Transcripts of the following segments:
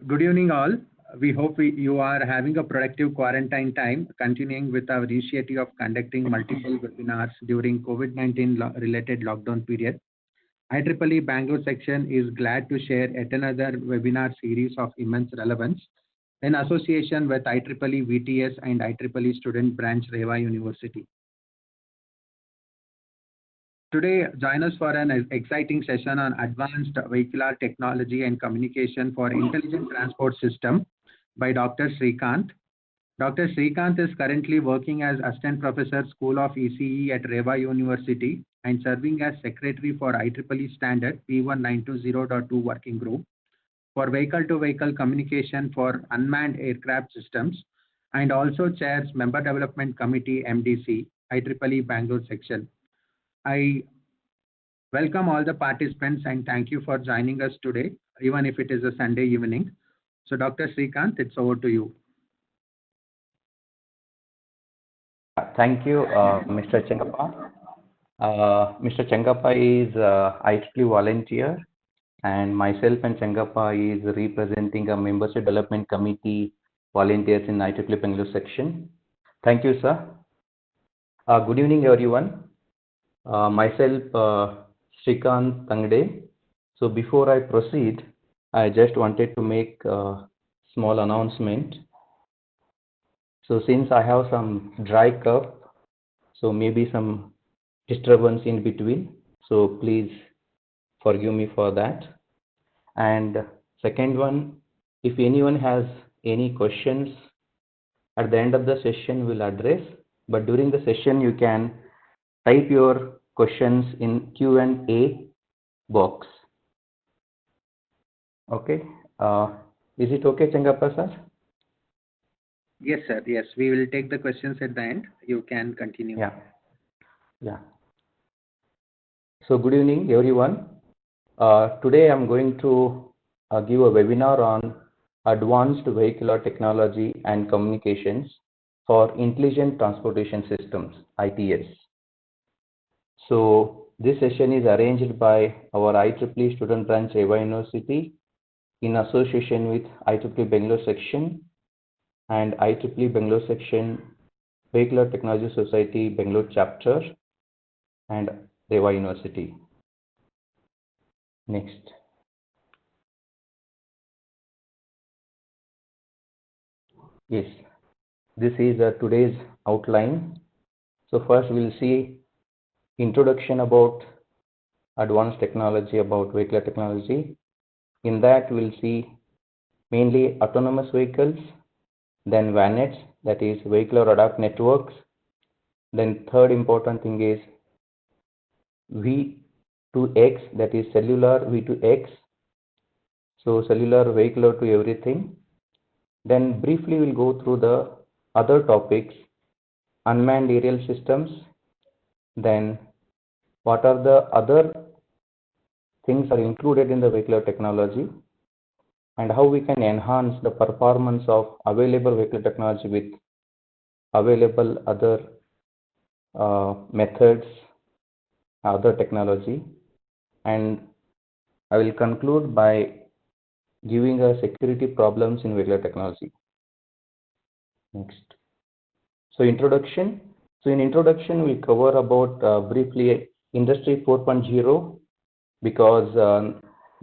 Good evening, all. We hope you are having a productive quarantine time, continuing with our initiative of conducting multiple webinars during COVID-19 related lockdown period. IEEE Bangalore section is glad to share yet another webinar series of immense relevance in association with IEEE VTS and IEEE Student Branch Reva University. Today, join us for an exciting session on advanced vehicular technology and communication for intelligent transport system by Dr. Srikanth. Dr. Srikanth is currently working as Assistant Professor, School of ECE at Reva University and serving as Secretary for IEEE Standard P1920.2 Working Group for vehicle-to-vehicle communication for unmanned aircraft systems and also chairs Member Development Committee MDC, IEEE Bangalore section. I welcome all the participants and thank you for joining us today, even if it is a Sunday evening. So Dr. Srikanth, it's over to you. Thank you, Mr. Chengappa. Mr. Chengappa is IEEE volunteer, and myself and Chengappa is representing a Membership Development Committee volunteers in IEEE Bangalore section. Thank you, sir. Good evening, everyone. Myself, Srikanth Tangde. So before I proceed, I just wanted to make a small announcement. So since I have some dry cough, so maybe some disturbance in between, so please forgive me for that. And second one, if anyone has any questions, at the end of the session we'll address, but during the session you can type your questions in Q&A box. Okay, is it okay, Chengappa sir? Yes, sir. Yes, we will take the questions at the end. You can continue. Yeah. So good evening, everyone. Today I'm going to give a webinar on advanced vehicular technology and communications for intelligent transportation systems, ITS. So this session is arranged by our IEEE Student Branch Reva University in association with IEEE Bangalore section and IEEE Bangalore section Vehicular Technology Society Bangalore chapter and Reva University. Next. Yes, this is today's outline. So first we'll see introduction about advanced technology, about vehicular technology. In that we'll see mainly autonomous vehicles, then VANETs, that is vehicular adapt networks. Then third important thing is V2X, that is cellular V2X. So cellular vehicular to everything. Then briefly we'll go through the other topics, unmanned aerial systems. Then what are the other things are included in the vehicular technology and how we can enhance the performance of available vehicular technology with available other methods, other technology. And I will conclude by giving a security problems in vehicular technology. Next. So introduction. So in introduction, we cover about briefly Industry 4.0 because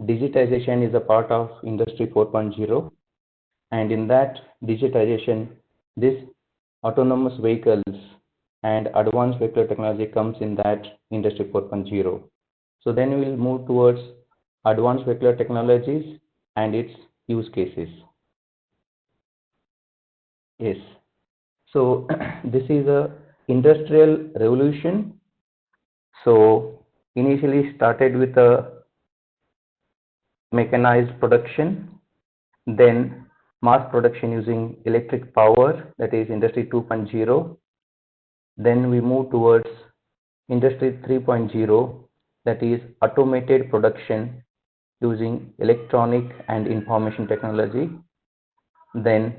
digitization is a part of Industry 4.0, and in that digitization, this autonomous vehicles and advanced vehicular technology comes in that Industry 4.0. So then we will move towards advanced vehicular technologies and its use cases. Yes. So this is a industrial revolution. So initially started with a mechanized production, then mass production using electric power, that is Industry 2.0. Then we move towards Industry 3.0, that is automated production using electronic and information technology. Then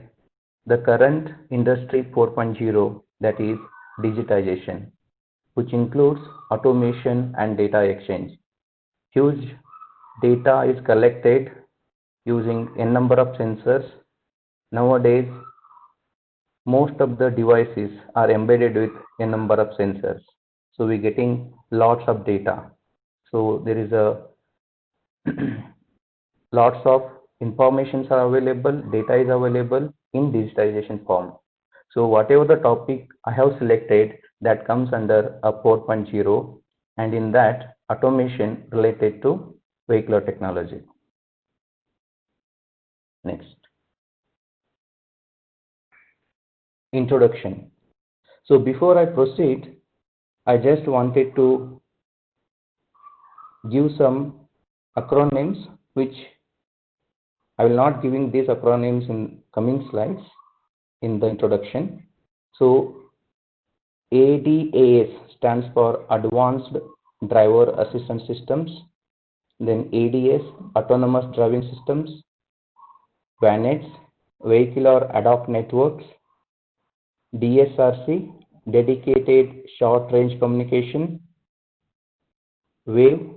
the current Industry 4.0, that is digitization, which includes automation and data exchange. Huge data is collected using n number of sensors. Nowadays, most of the devices are embedded with a number of sensors. So we're getting lots of data. So there is a lots of informations are available, data is available in digitization form. So whatever the topic I have selected, that comes under a 4.0, and in that automation related to vehicular technology. Next. Introduction. So before I proceed, I just wanted to give some acronyms, which I will not giving these acronyms in coming slides in the introduction. So ADAS stands for Advanced Driver Assistance Systems. Then ADS, Autonomous Driving Systems. VANETs, Vehicular Ad Hoc Networks. DSRC, Dedicated Short Range Communication. WAVE,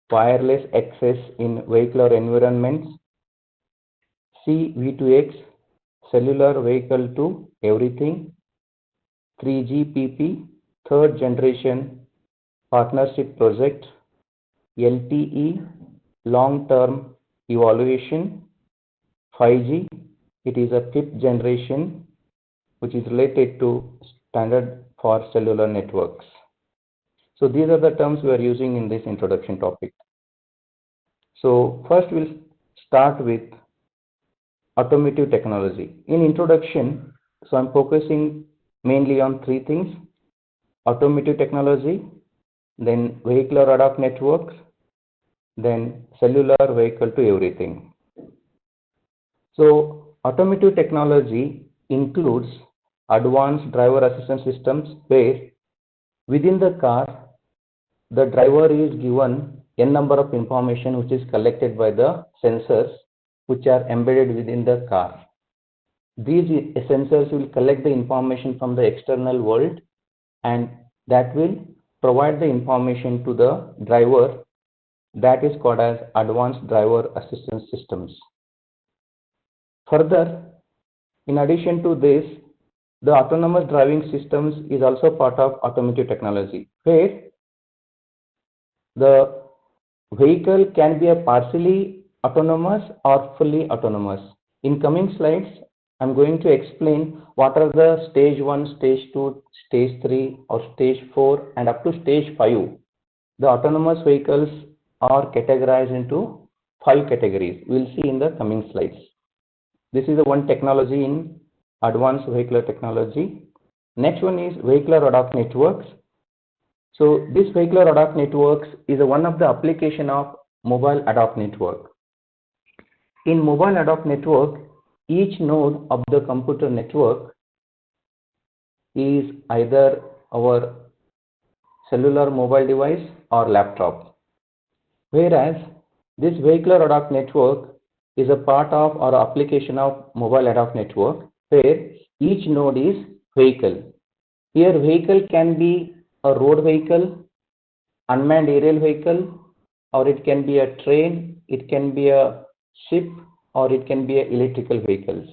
Wireless Access in Vehicular Environments. C-V2X, Cellular Vehicle to Everything. 3GPP, Third Generation Partnership Project. LTE, Long-Term Evaluation. 5G, it is a fifth generation, which is related to standard for cellular networks. So these are the terms we are using in this introduction topic. So first we'll start with automotive technology. In introduction, so I'm focusing mainly on three things: automotive technology, then vehicular ad hoc networks, then cellular vehicle to everything. So automotive technology includes advanced driver assistance systems, where within the car, the driver is given n number of information which is collected by the sensors which are embedded within the car. These sensors will collect the information from the external world, and that will provide the information to the driver. That is called as advanced driver assistance systems. Further, in addition to this, the autonomous driving systems is also part of automotive technology, where the vehicle can be a partially autonomous or fully autonomous. In coming slides, I'm going to explain what are the stage 1, stage 2, stage 3 or stage 4 and up to stage 5. The autonomous vehicles are categorized into 5 categories. We'll see in the coming slides. This is the one technology in advanced vehicular technology. Next one is vehicular ad hoc networks. So this vehicular ad hoc networks is one of the application of mobile ad hoc network. In mobile ad hoc network, each node of the computer network is either our cellular mobile device or laptop. Whereas this vehicular ad hoc network is a part of or application of mobile ad hoc network, where each node is vehicle. Here vehicle can be a road vehicle, unmanned aerial vehicle, or it can be a train, it can be a ship, or it can be a electrical vehicles.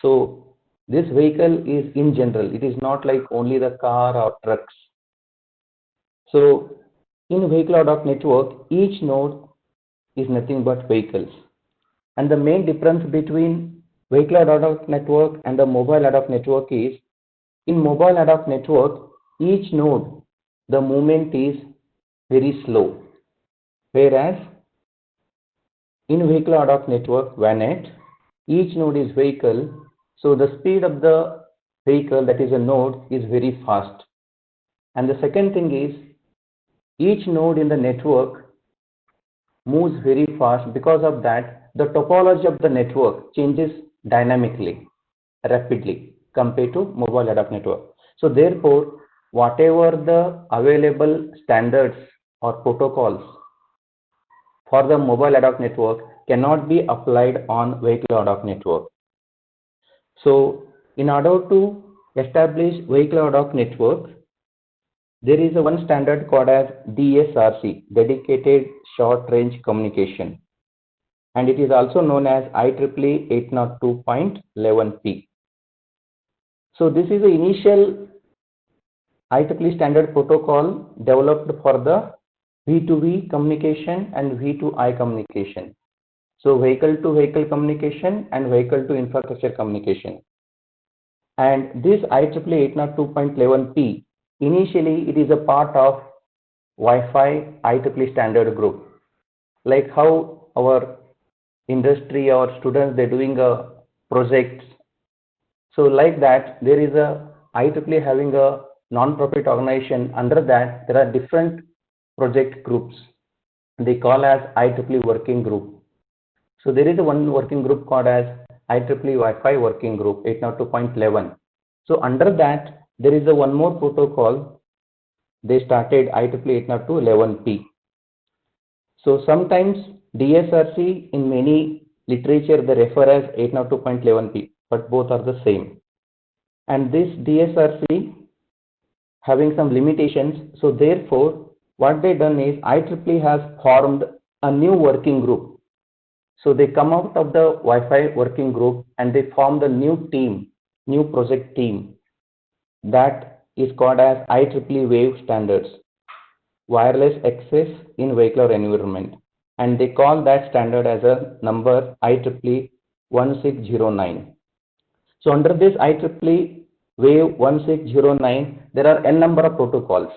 So this vehicle is in general, it is not like only the car or trucks. So in vehicular ad hoc network, each node is nothing but vehicles. And the main difference between vehicular ad hoc network and the mobile ad hoc network is, in mobile ad hoc network, each node, the movement is very slow. Whereas in vehicular ad hoc network, VANET, each node is vehicle, so the speed of the vehicle, that is a node, is very fast. And the second thing is, each node in the network moves very fast. Because of that, the topology of the network changes dynamically, rapidly, compared to mobile ad hoc network. So therefore, whatever the available standards or protocols for the mobile ad hoc network cannot be applied on vehicular ad hoc network. So in order to establish vehicular ad hoc network, there is a one standard called as DSRC, Dedicated Short Range Communication. and it is also known as IEEE 802.11p. So this is the initial IEEE standard protocol developed for the V2V communication and V2I communication. So vehicle to vehicle communication and vehicle to infrastructure communication. And this IEEE 802.11p, initially it is a part of Wi-Fi IEEE standard group. Like how our industry or students, they're doing a project. So like that, there is a IEEE having a non-profit organization. Under that, there are different project groups. They call as IEEE working group. So there is a one working group called as IEEE Wi-Fi working group 802.11. So under that, there is a one more protocol. They started IEEE 802.11p. So sometimes DSRC in many literature they refer as 802.11p, but both are the same. And this DSRC having some limitations. So therefore, what they done is IEEE has formed a new working group. So they come out of the Wi-Fi working group and they form the new team, new project team that is called as IEEE Wave Standards, Wireless Access in Vehicular Environment. And they call that standard as a number IEEE 1609. So under this IEEE Wave 1609, there are n number of protocols,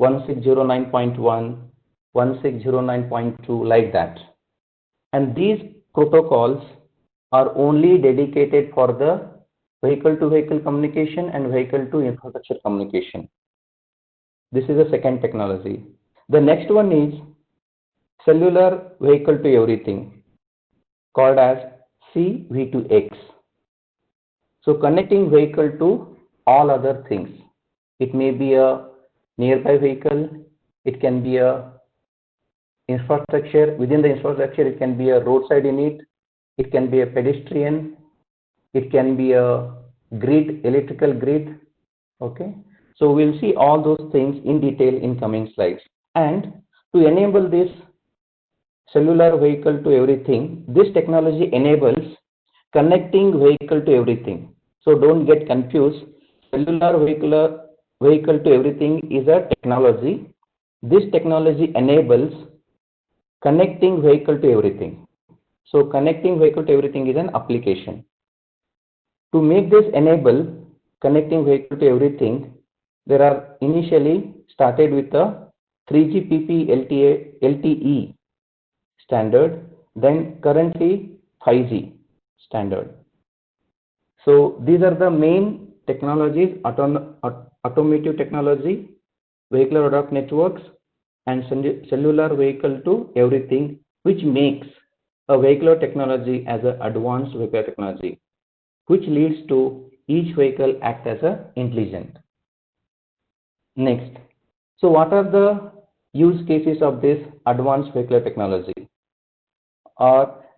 1609.1, 1609.2, like that. And these protocols are only dedicated for the vehicle to vehicle communication and vehicle to infrastructure communication. This is the second technology. The next one is cellular vehicle to everything, called as CV2X. So connecting vehicle to all other things. It may be a nearby vehicle, it can be a infrastructure. Within the infrastructure, it can be a roadside unit, it can be a pedestrian, it can be a grid, electrical grid. Okay, so we'll see all those things in detail in coming slides. And to enable this cellular vehicle to everything, this technology enables connecting vehicle to everything. So don't get confused. Cellular vehicle to everything is a technology. This technology enables connecting vehicle to everything. So connecting vehicle to everything is an application. To make this enable connecting vehicle to everything, there are initially started with a 3GPP LTE standard, then currently 5G standard. So these are the main technologies: automotive technology, vehicular ad hoc networks, and cellular vehicle to everything, which makes a vehicular technology as an advanced vehicular technology, which leads to each vehicle act as a intelligent. Next, so what are the use cases of this advanced vehicular technology?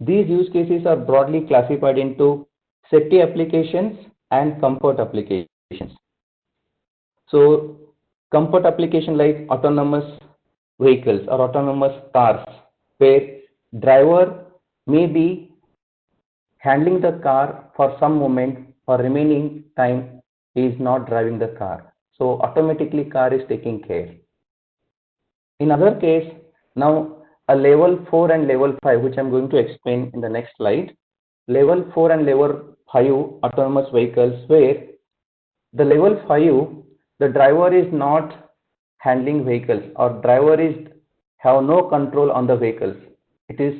These use cases are broadly classified into safety applications and comfort applications. So comfort application like autonomous vehicles or autonomous cars, where driver may be handling the car for some moment, or remaining time he is not driving the car. So automatically car is taking care. In other case, now a level 4 and level 5, which I'm going to explain in the next slide. Level 4 and level 5 autonomous vehicles, where the level 5, the driver is not handling vehicles, or driver is have no control on the vehicles. It is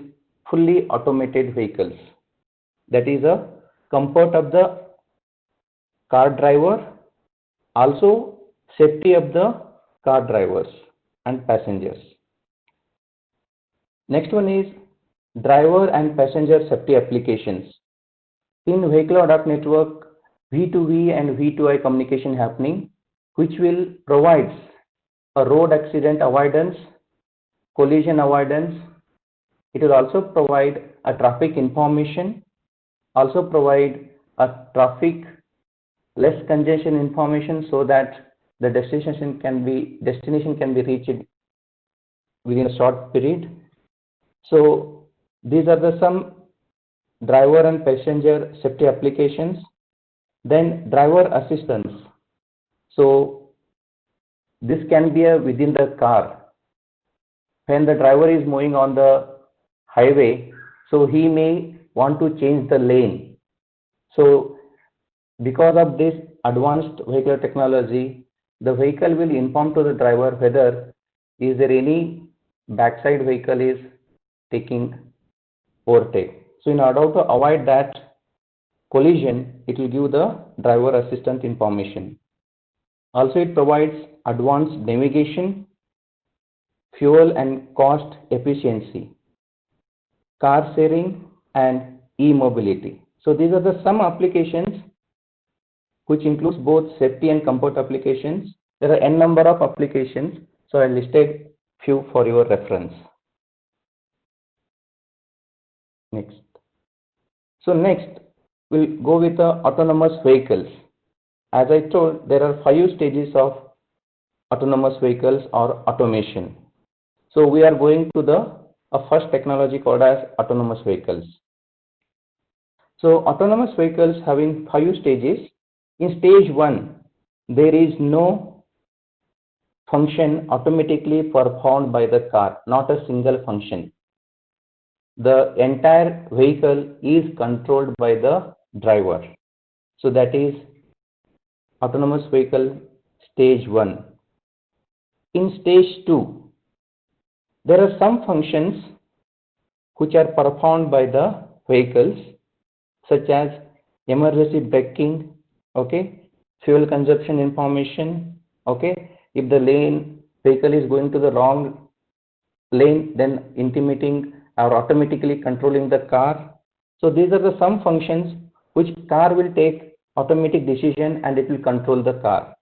fully automated vehicles. That is a comfort of the car driver, also safety of the car drivers and passengers. Next one is driver and passenger safety applications. In vehicle ad hoc network, V2V and V2I communication happening, which will provide a road accident avoidance, collision avoidance. It will also provide a traffic information, also provide a traffic less congestion information, so that the destination can be reached within a short period. So These are the some driver and passenger safety applications. Then driver assistance. So this can be within the car. When the driver is moving on the highway, so he may want to change the lane. So because of this advanced vehicle technology, the vehicle will inform to the driver whether is there any backside vehicle is taking overtake. So in order to avoid that collision, it will give the driver assistance information. Also, it provides advanced navigation, fuel and cost efficiency, car sharing, and e-mobility. So these are the some applications which includes both safety and comfort applications. There are n number of applications, so I listed few for your reference. Next. So next, we'll go with the autonomous vehicles. As I told, there are 5 stages of autonomous vehicles or automation. So we are going to the first technology called as autonomous vehicles. So autonomous vehicles having 5 stages. In stage 1, there is no function automatically performed by the car, not a single function. The entire vehicle is controlled by the driver. So that is autonomous vehicle stage 1. In stage 2, there are some functions which are performed by the vehicles, such as emergency braking, okay, fuel consumption information, okay. If the vehicle is going to the wrong lane, then intimating or automatically controlling the car. So these are the some functions which car will take automatic decision and it will control the car.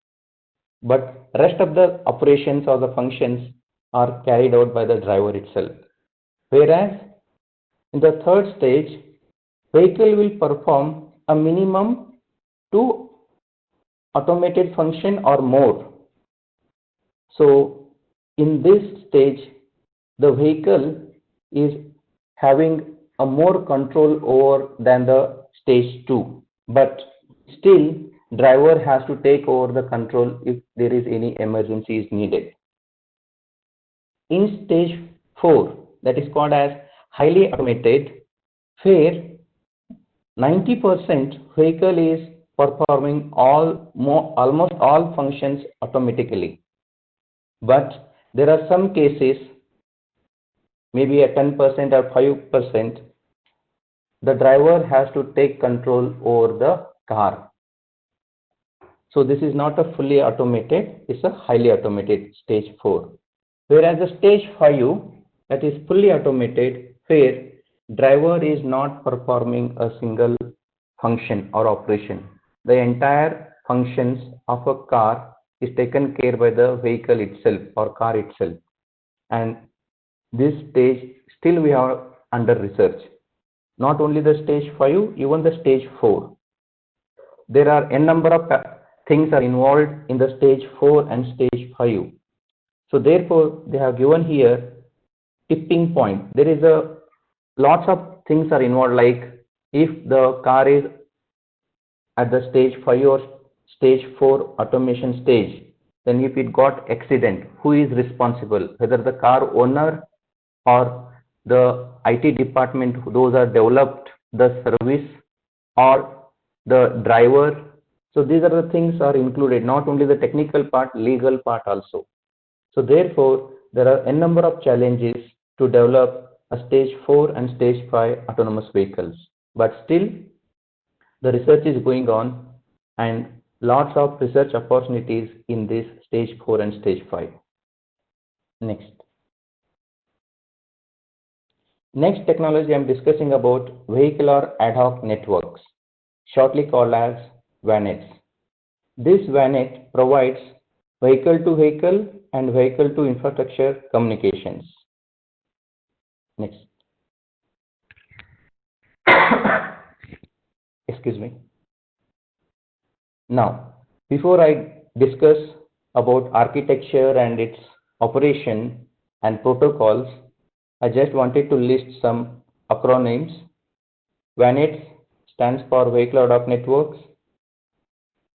But rest of the operations or the functions are carried out by the driver itself. Whereas in the third stage, vehicle will perform a minimum 2 automated function or more. So in this stage, the vehicle is having a more control over than the stage 2, but still driver has to take over the control if there is any emergency is needed. In stage 4, that is called as highly automated, where 90% vehicle is performing almost all functions automatically. But there are some cases, maybe a 10% or 5%, the driver has to take control over the car. So this is not a fully automated, it's a highly automated stage 4. Whereas the stage 5, that is fully automated, where driver is not performing a single function or operation. The entire functions of a car is taken care by the vehicle itself or car itself. And this stage still we are under research. Not only the stage 5, even the stage 4. There are n number of things are involved in the stage 4 and stage 5. So therefore, they have given here tipping point. There is lots of things are involved, like if the car is at the stage 5 or stage 4 automation stage, then if it got accident, who is responsible? Whether the car owner or the IT department, those are developed the service, or the driver. So these are the things are included, not only the technical part, legal part also. So therefore, there are n number of challenges to develop a stage 4 and stage 5 autonomous vehicles. But still, the research is going on and lots of research opportunities in this stage 4 and stage 5. Next. Next technology I'm discussing about vehicular ad hoc networks, shortly called as VANETs. This VANET provides vehicle to vehicle and vehicle to infrastructure communications. Next. Excuse me. Now, before I discuss about architecture and its operation and protocols, I just wanted to list some acronyms. VANET stands for Vehicle Ad Hoc Networks.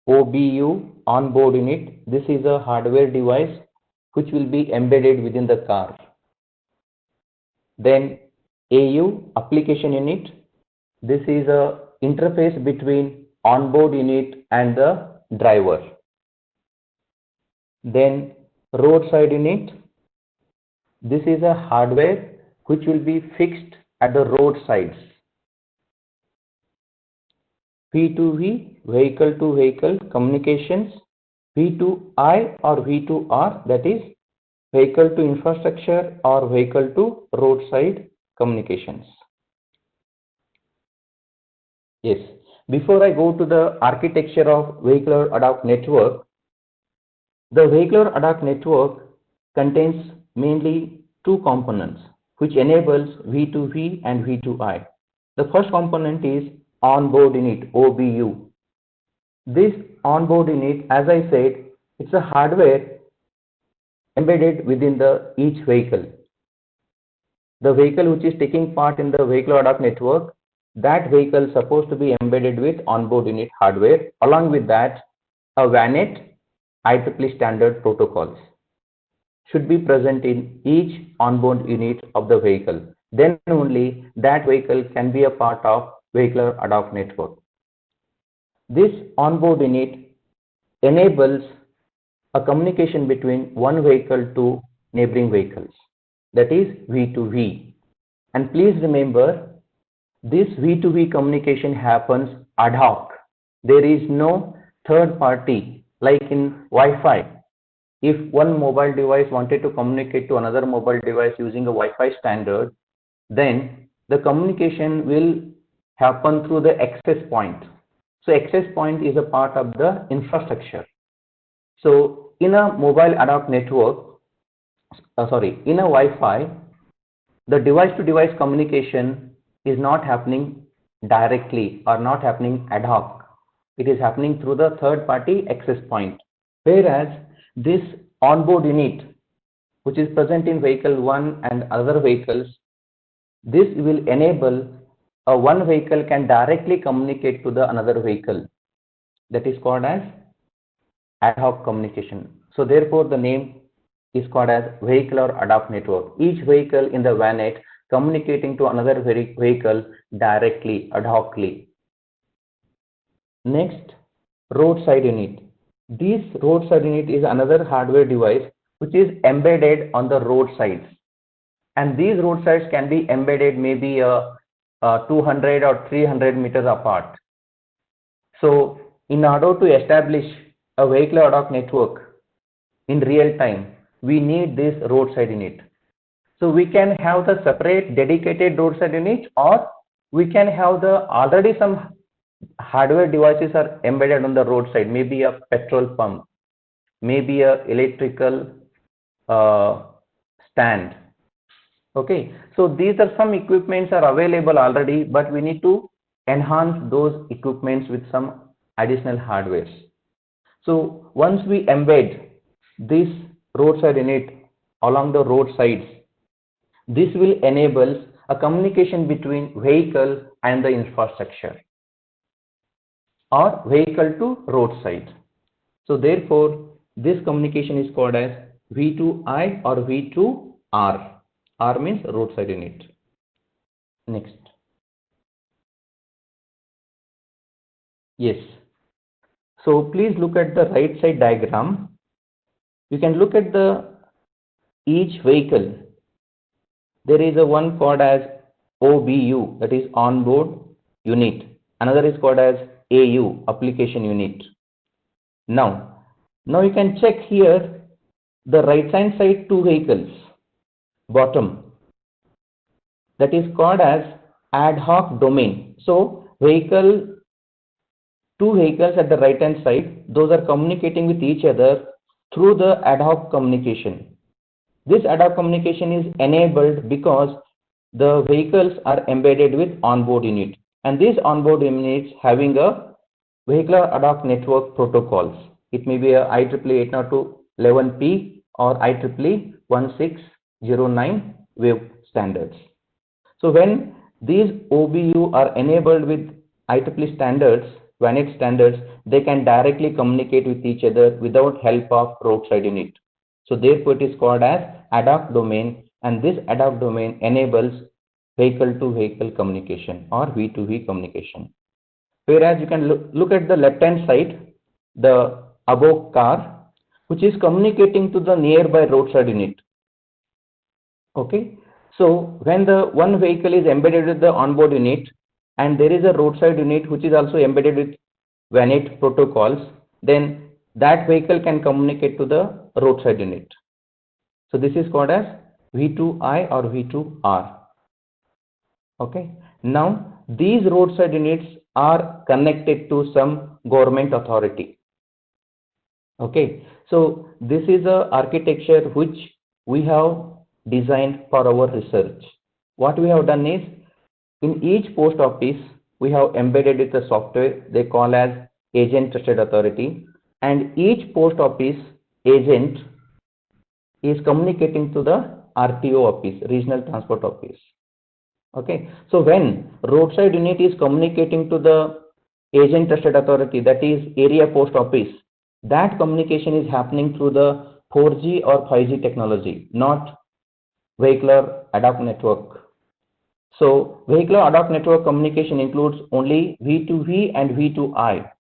OBU, on-board unit. This is a hardware device which will be embedded within the car. Then AU, application unit. This is a interface between on-board unit and the driver. Then roadside unit. This is a hardware which will be fixed at the roadsides. V2V, vehicle to vehicle communications. V2I or V2R, that is vehicle to infrastructure or vehicle to roadside communications. Yes, before I go to the architecture of vehicular ad hoc network, the vehicular ad hoc network contains mainly two components which enables V2V and V2I. The first component is onboard unit, OBU. This onboard unit, as I said, it's a hardware embedded within each vehicle. The vehicle which is taking part in the vehicular ad hoc network, that vehicle is supposed to be embedded with onboard unit hardware. Along with that, a VANET IEEE standard protocols should be present in each onboard unit of the vehicle. Then only that vehicle can be a part of vehicular ad hoc network. This onboard unit enables a communication between one vehicle to neighboring vehicles, that is V2V. And please remember, this V2V communication happens ad hoc. There is no third party like in Wi-Fi. If one mobile device wanted to communicate to another mobile device using a Wi-Fi standard, then the communication will happen through the access point. So access point is a part of the infrastructure. So in a mobile ad hoc network, in a Wi-Fi, the device-to-device communication is not happening directly or not happening ad hoc. It is happening through the third-party access point. Whereas this onboard unit, which is present in vehicle 1 and other vehicles, this will enable one vehicle can directly communicate to the another vehicle. That is called as ad hoc communication. So therefore, the name is called as vehicular ad hoc network. Each vehicle in the VANET communicating to another vehicle directly, ad hocly. Next, roadside unit. This roadside unit is another hardware device which is embedded on the roadsides. And these roadsides can be embedded maybe 200 or 300 meters apart. So in order to establish a vehicular ad hoc network in real time, we need this roadside unit. So we can have the separate dedicated roadside unit, or we can have the already some hardware devices are embedded on the roadside, maybe a petrol pump, maybe a electrical stand. Okay, so these are some equipments are available already, but we need to enhance those equipments with some additional hardware. So once we embed this roadside unit along the roadsides, this will enable a communication between vehicle and the infrastructure, or vehicle to roadside. So therefore, this communication is called as V2I or V2R. R means roadside unit. Next. Yes. So please look at the right side diagram. You can look at each vehicle. There is a one called as OBU, that is onboard unit. Another is called as AU, application unit. Now you can check here the right hand side two vehicles, bottom, that is called as ad hoc domain. So two vehicles at the right hand side, those are communicating with each other through the ad hoc communication. This ad hoc communication is enabled because the vehicles are embedded with onboard unit, and these onboard units having a vehicular ad hoc network protocols. It may be a IEEE 802.11p or IEEE 1609 wave standards. So when these OBU are enabled with IEEE standards, VANET standards, they can directly communicate with each other without help of roadside unit. So therefore it is called as ad hoc domain, and this ad hoc domain enables vehicle to vehicle communication or V2V communication. Whereas you can look at the left hand side, the above car, which is communicating to the nearby roadside unit. Okay, so when the one vehicle is embedded with the onboard unit and there is a roadside unit which is also embedded with VANET protocols, then that vehicle can communicate to the roadside unit. So this is called as V2I or V2R. Okay, now these roadside units are connected to some government authority. Okay, so this is a architecture which we have designed for our research. What we have done is, in each post office we have embedded with a software they call as Agent Trusted Authority, and each post office agent is communicating to the RTO office, Regional Transport Office. Okay, so when roadside unit is communicating to the Agent Trusted Authority, that is area post office, that communication is happening through the 4G or 5G technology, not vehicular ad hoc network. So vehicular ad hoc network communication includes only V2V and V2I,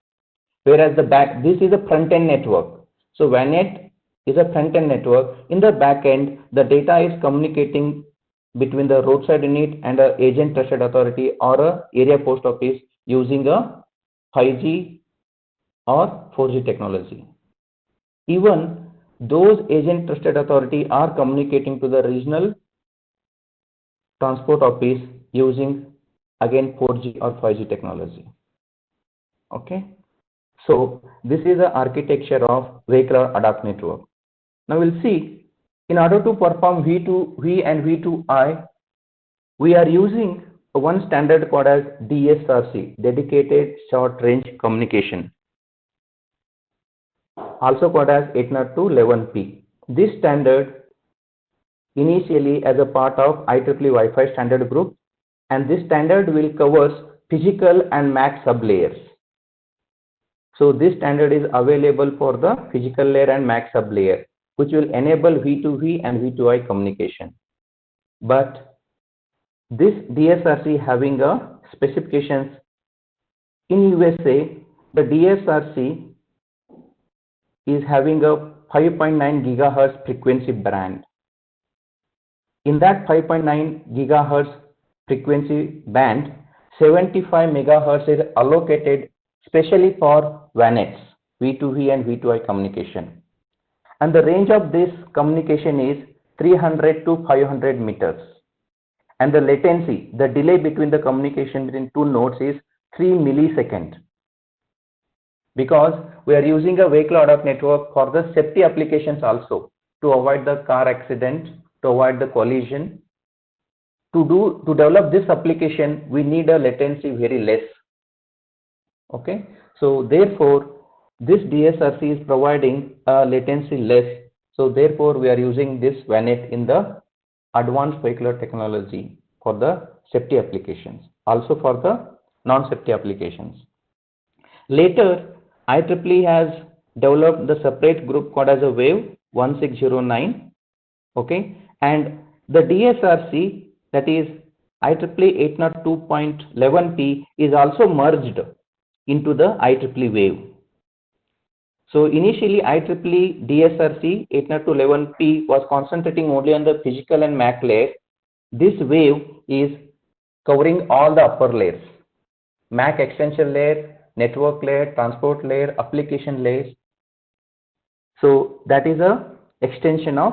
whereas this is a front end network. So VANET is a front end network. In the back end, the data is communicating between the roadside unit and a Agent Trusted Authority or a area post office using a 5G or 4G technology. Even those Agent Trusted Authority are communicating to the Regional Transport Office using again 4G or 5G technology. Okay, so this is the architecture of vehicular ad hoc network. Now we'll see, in order to perform V2V and V2I, we are using one standard called as DSRC, Dedicated Short Range Communication, also called as 802.11p. This standard initially as a part of IEEE Wi-Fi standard group, and this standard will cover physical and MAC sublayers. So this standard is available for the physical layer and MAC sublayer, which will enable V2V and V2I communication. But this DSRC having a specifications in USA, the DSRC is having a 5.9 gigahertz frequency band. In that 5.9 gigahertz frequency band, 75 megahertz is allocated specially for VANETs, V2V and V2I communication. And the range of this communication is 300 to 500 meters. And the latency, the delay between the communication between two nodes is 3 milliseconds. Because we are using a vehicle ad hoc network for the safety applications also, to avoid the car accident, to avoid the collision. To develop this application, we need a latency very less. Okay, so therefore this DSRC is providing a latency less. So therefore we are using this VANET in the advanced vehicular technology for the safety applications, also for the non-safety applications. Later, IEEE has developed the separate group called as a WAVE 1609. Okay, and the DSRC, that is IEEE 802.11p, is also merged into the IEEE WAVE. So initially IEEE DSRC 802.11p was concentrating only on the physical and MAC layer. This WAVE is covering all the upper layers, MAC extension layer, network layer, transport layer, application layers. So that is a extension of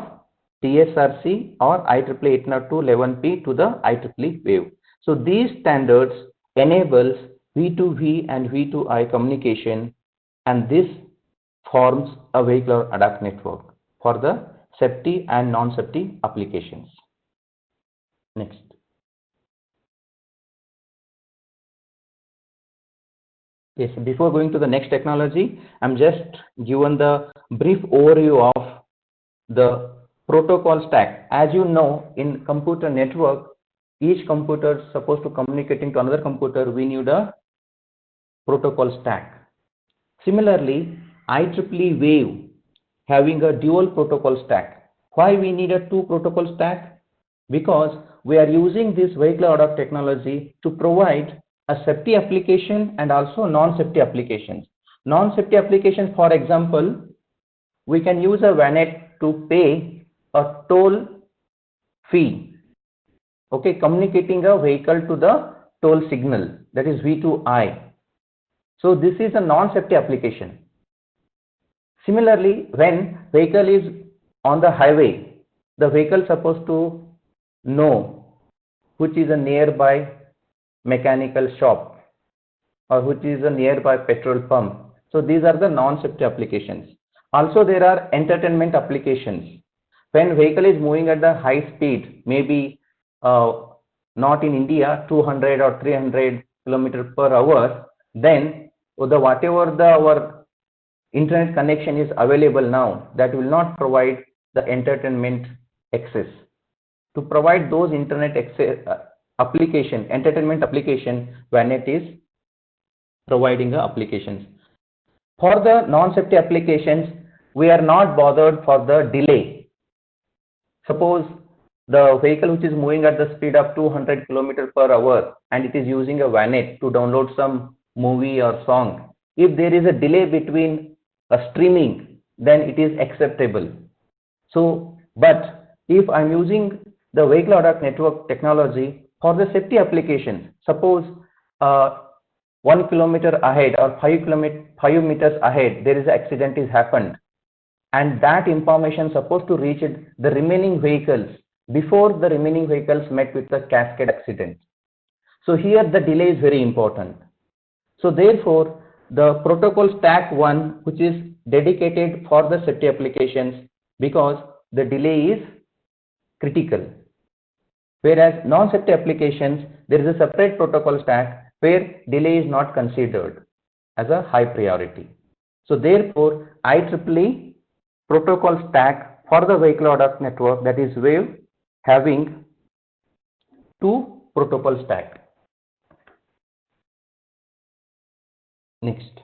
DSRC or IEEE 802.11p to the IEEE WAVE. So these standards enables V2V and V2I communication, and this forms a vehicular ad hoc network for the safety and non-safety applications. Next. Yes, before going to the next technology, I'm just given the brief overview of the protocol stack. As you know, in computer network, each computer is supposed to communicating to another computer, we need a protocol stack. Similarly, IEEE Wave having a dual protocol stack. Why we need a two protocol stack? Because we are using this vehicle ad hoc technology to provide a safety application and also non-safety applications. Non-safety applications, for example, we can use a VANET to pay a toll fee, okay, communicating a vehicle to the toll signal, that is V2I. So this is a non-safety application. Similarly, when vehicle is on the highway, the vehicle is supposed to know which is a nearby mechanical shop or which is a nearby petrol pump. So these are the non-safety applications. Also, there are entertainment applications. When vehicle is moving at the high speed, maybe not in India, 200 or 300 kilometers per hour, then whatever our internet connection is available now, that will not provide the entertainment access. To provide those internet access entertainment application, VANET is providing the applications. For the non-safety applications, we are not bothered for the delay. Suppose the vehicle which is moving at the speed of 200 kilometers per hour and it is using a VANET to download some movie or song. If there is a delay between a streaming, then it is acceptable. So, but if I'm using the vehicle ad hoc network technology for the safety applications, suppose 1 kilometer ahead or 5 meters ahead, there is an accident is happened, and that information supposed to reach the remaining vehicles before the remaining vehicles met with the cascade accident. So here the delay is very important. So therefore, the protocol stack 1, which is dedicated for the safety applications, because the delay is critical. Whereas non-safety applications, there is a separate protocol stack where delay is not considered as a high priority. So therefore, IEEE protocol stack for the vehicle ad hoc network, that is WAVE, having two protocol stack. Next.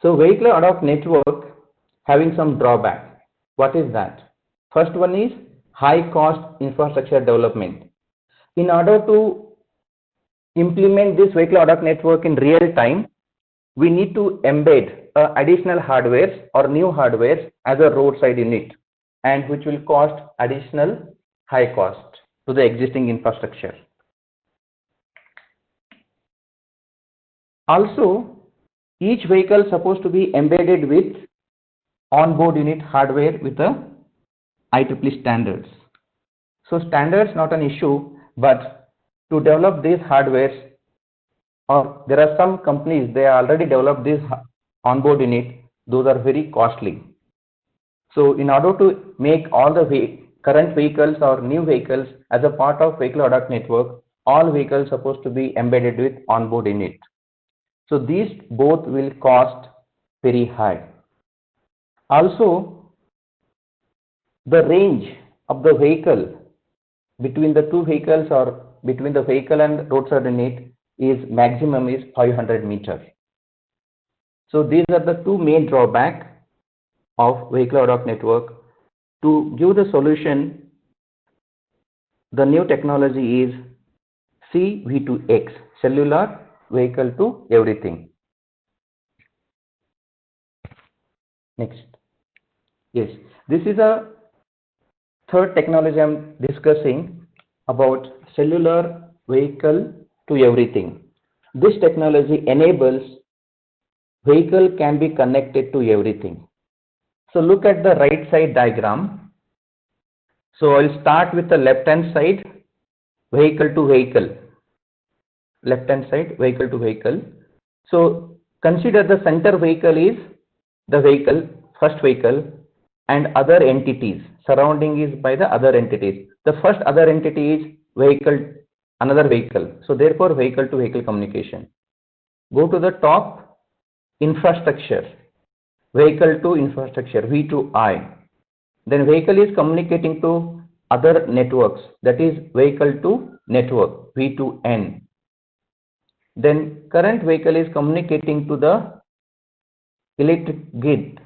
So vehicle ad hoc network having some drawback. What is that? First one is high cost infrastructure development. In order to implement this vehicle ad hoc network in real time, we need to embed additional hardware or new hardware as a roadside unit, and which will cost additional high cost to the existing infrastructure. Also, each vehicle is supposed to be embedded with onboard unit hardware with the IEEE standards. So standards not an issue, but to develop these hardwares, or there are some companies, they already developed this onboard unit, those are very costly. So in order to make all the current vehicles or new vehicles as a part of vehicle ad hoc network, all vehicles supposed to be embedded with onboard unit. So these both will cost very high. Also, the range of the vehicle between the two vehicles or between the vehicle and roadside unit is maximum is 500 meters. So these are the two main drawbacks of vehicle ad hoc network. To give the solution, the new technology is CV2X, cellular vehicle to everything. Next. Yes, this is a third technology I'm discussing about cellular vehicle to everything. This technology enables vehicle can be connected to everything. So look at the right side diagram. So I'll start with the left hand side, vehicle to vehicle. Left hand side, vehicle to vehicle. So consider the center vehicle is the vehicle, first vehicle, and other entities. Surrounding is by the other entities. The first other entity is vehicle, another vehicle. So therefore vehicle to vehicle communication. Go to the top, infrastructure. vehicle to infrastructure, V2I. Then vehicle is communicating to other networks, that is vehicle to network, V2N. Then current vehicle is communicating to the electric grid.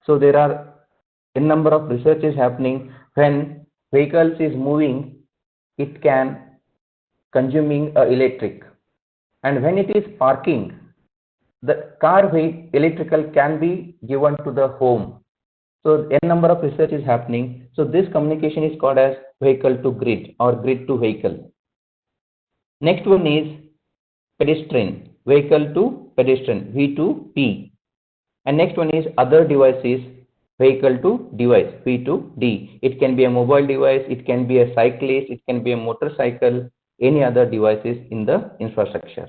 So there are a number of researches happening. When vehicles is moving, it can consuming electric, and when it is parking, the car electrical can be given to the home. So a number of research is happening. So this communication is called as vehicle to grid or grid to vehicle. Next one is pedestrian, vehicle to pedestrian, V2P. And next one is other devices, vehicle to device, V2D. It can be a mobile device, it can be a cyclist, it can be a motorcycle, any other devices in the infrastructure.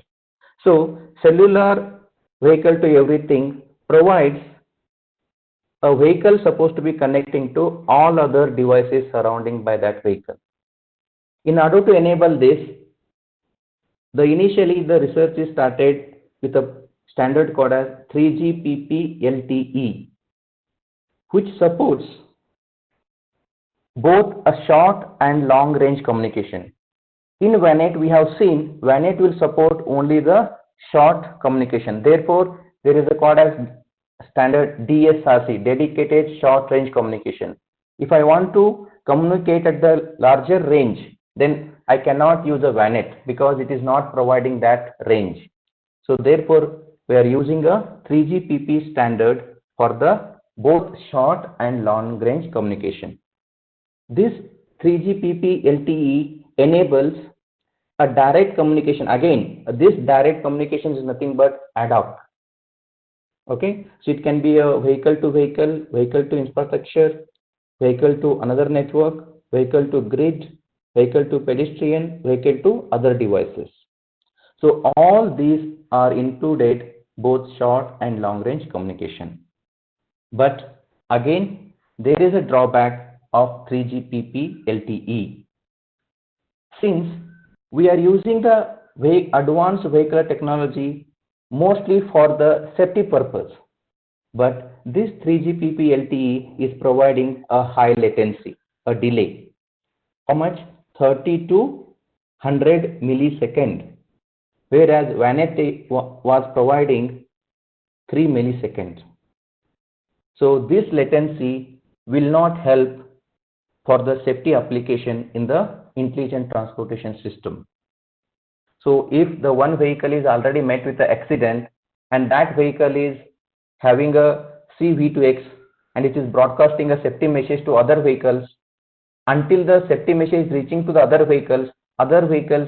So cellular vehicle to everything provides a vehicle supposed to be connecting to all other devices surrounding by that vehicle. In order to enable this, initially the research is started with a standard called as 3GPP LTE, which supports both a short and long range communication. In VANET, we have seen VANET will support only the short communication. Therefore, there is a called as standard DSRC, dedicated short range communication. If I want to communicate at the larger range, then I cannot use a VANET because it is not providing that range. So therefore, we are using a 3GPP standard for the both short and long range communication. This 3GPP LTE enables a direct communication. Again, this direct communication is nothing but ad hoc. Okay, so it can be a vehicle to vehicle, vehicle to infrastructure, vehicle to another network, vehicle to grid, vehicle to pedestrian, vehicle to other devices. So all these are included both short and long range communication. But again, there is a drawback of 3GPP LTE. Since we are using the advanced vehicular technology mostly for the safety purpose, but this 3GPP LTE is providing a high latency, a delay. How much? 30 to 100 millisecond, whereas VANET was providing 3 milliseconds. So this latency will not help for the safety application in the intelligent transportation system. So if the one vehicle is already met with the accident and that vehicle is having a C-V2X and it is broadcasting a safety message to other vehicles, until the safety message is reaching to the other vehicles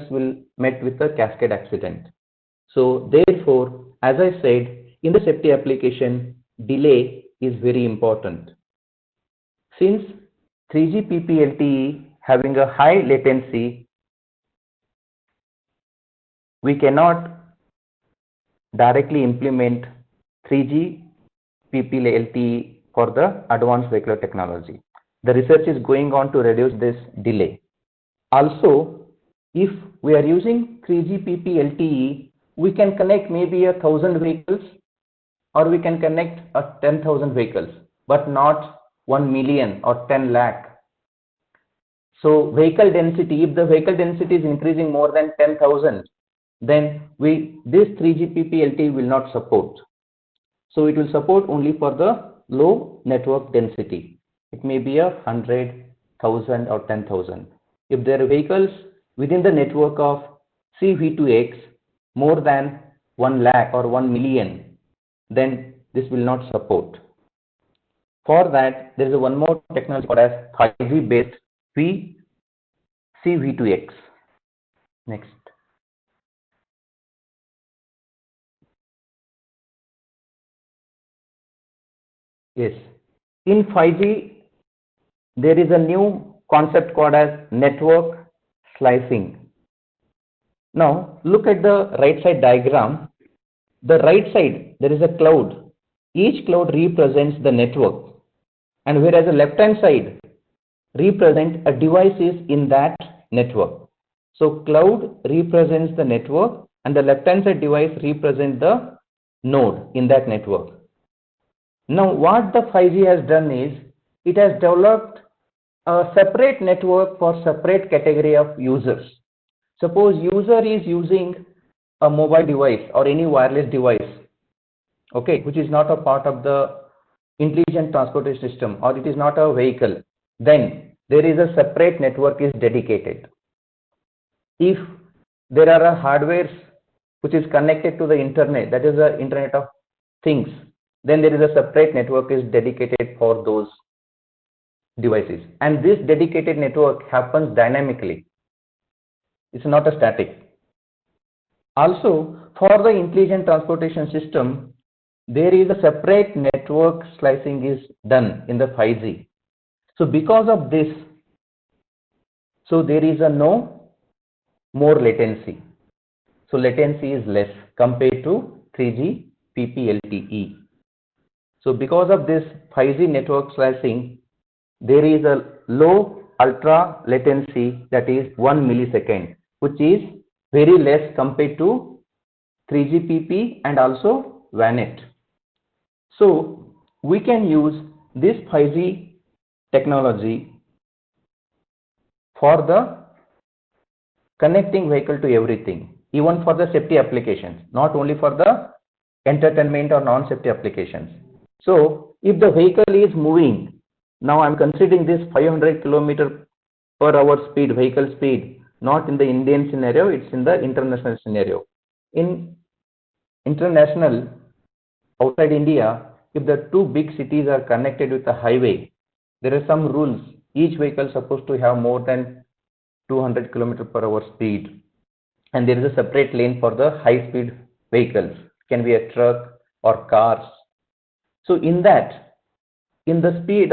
will met with a cascade accident. So therefore, as I said, in the safety application, delay is very important. Since 3GPP LTE having a high latency, we cannot directly implement 3GPP LTE for the advanced vehicular technology. The research is going on to reduce this delay. Also, if we are using 3GPP LTE, we can connect maybe 1,000 vehicles or we can connect 10,000 vehicles, but not 1 million or 10 lakh. So vehicle density, if the vehicle density is increasing more than 10,000, then this 3GPP LTE will not support. So it will support only for the low network density. It may be 100, 1,000 or 10,000. If there are vehicles within the network of C-V2X more than 1 lakh or 1 million, then this will not support. For that, there is one more technology called as 5G based C-V2X. Next. Yes, in 5G, there is a new concept called as network slicing. Now, look at the right side diagram. The right side, there is a cloud. Each cloud represents the network. And whereas the left hand side represents a devices in that network. So cloud represents the network and the left hand side device represents the node in that network. Now, what the 5G has done is it has developed a separate network for separate category of users. Suppose user is using a mobile device or any wireless device, okay, which is not a part of the intelligent transportation system, or it is not a vehicle, then there is a separate network is dedicated. If there are a hardware which is connected to the internet, that is the Internet of Things, then there is a separate network is dedicated for those devices, and this dedicated network happens dynamically. It's not a static. Also, for the intelligent transportation system, there is a separate network slicing is done in the 5G. So because of this, so there is a no more latency. So latency is less compared to 3G PPLTE. So because of this 5G network slicing, there is a low ultra latency, that is 1 millisecond, which is very less compared to 3GPP and also VANET. So we can use this 5G technology for the connecting vehicle to everything, even for the safety applications, not only for the entertainment or non-safety applications. So if the vehicle is moving, now I'm considering this 500 km per hour speed, vehicle speed, not in the Indian scenario, it's in the international scenario. In international, outside India, if the two big cities are connected with a highway, there are some rules. Each vehicle is supposed to have more than 200 km per hour speed, and there is a separate lane for the high speed vehicles. It can be a truck or cars. So in that, in the speed